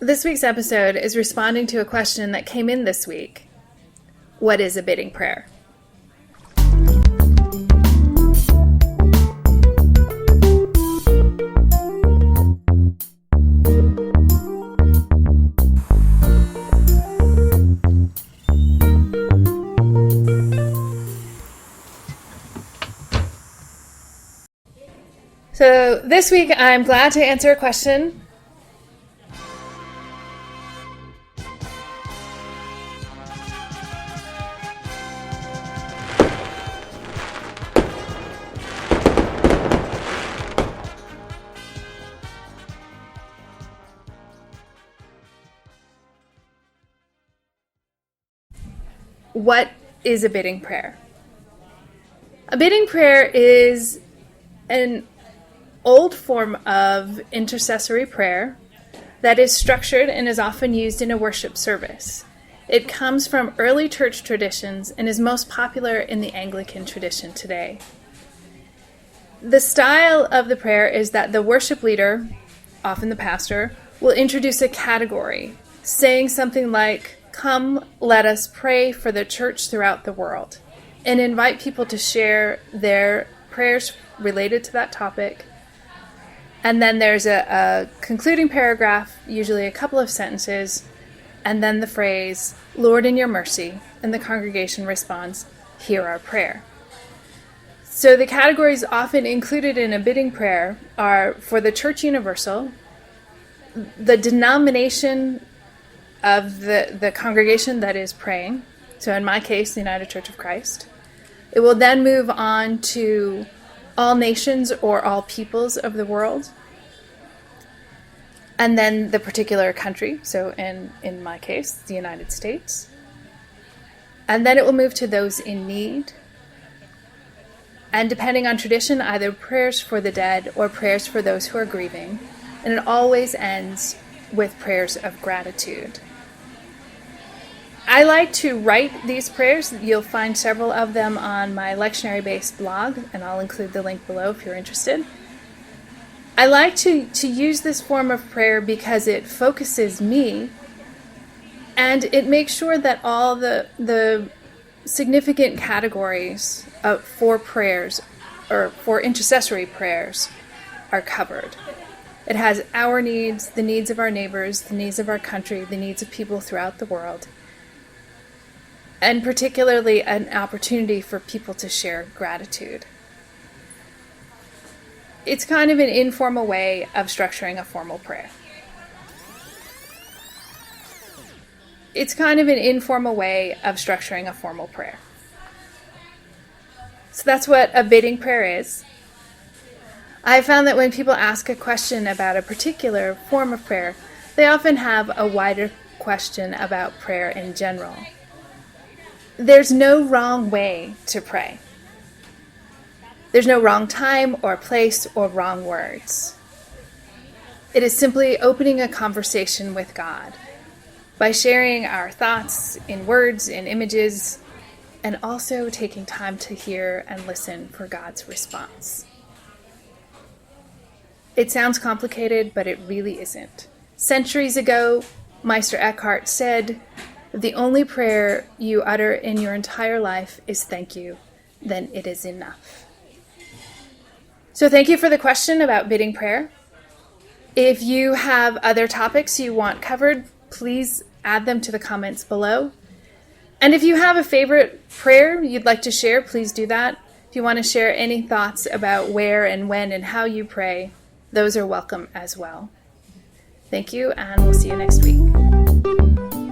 This week's episode is responding to a question that came in this week. What is a bidding prayer? So this week I'm glad to answer a question. What is a bidding prayer? A bidding prayer is an old form of intercessory prayer that is structured and is often used in a worship service. It comes from early church traditions and is most popular in the Anglican tradition today. The style of the prayer is that the worship leader, often the pastor, will introduce a category, saying something like, "Come, let us pray for the church throughout the world," and invite people to share their prayers related to that topic. And then there's a concluding paragraph, usually a couple of sentences, and then the phrase, "Lord, in your mercy," and the congregation responds, "Hear our prayer." So the categories often included in a bidding prayer are for the Church Universal, the denomination of the congregation that is praying, so in my case, the United Church of Christ. It will then move on to all nations or all peoples of the world, and then the particular country, so in my case, the United States. And then it will move to those in need, and depending on tradition, either prayers for the dead or prayers for those who are grieving, and it always ends with prayers of gratitude. I like to write these prayers. You'll find several of them on my lectionary-based blog, and I'll include the link below if you're interested. I like to use this form of prayer because it focuses me, and it makes sure that all the significant categories for prayers, or for intercessory prayers, are covered. It has our needs, the needs of our neighbors, the needs of our country, the needs of people throughout the world, and particularly an opportunity for people to share gratitude. It's kind of an informal way of structuring a formal prayer. So that's what a bidding prayer is. I found that when people ask a question about a particular form of prayer, they often have a wider question about prayer in general. There's no wrong way to pray. There's no wrong time or place or wrong words. It is simply opening a conversation with God by sharing our thoughts in words, in images, and also taking time to hear and listen for God's response. It sounds complicated, but it really isn't. Centuries ago, Meister Eckhart said, "If the only prayer you utter in your entire life is thank you, then it is enough." So thank you for the question about bidding prayer. If you have other topics you want covered, please add them to the comments below. And if you have a favorite prayer you'd like to share, please do that. If you want to share any thoughts about where and when and how you pray, those are welcome as well. Thank you, and we'll see you next week.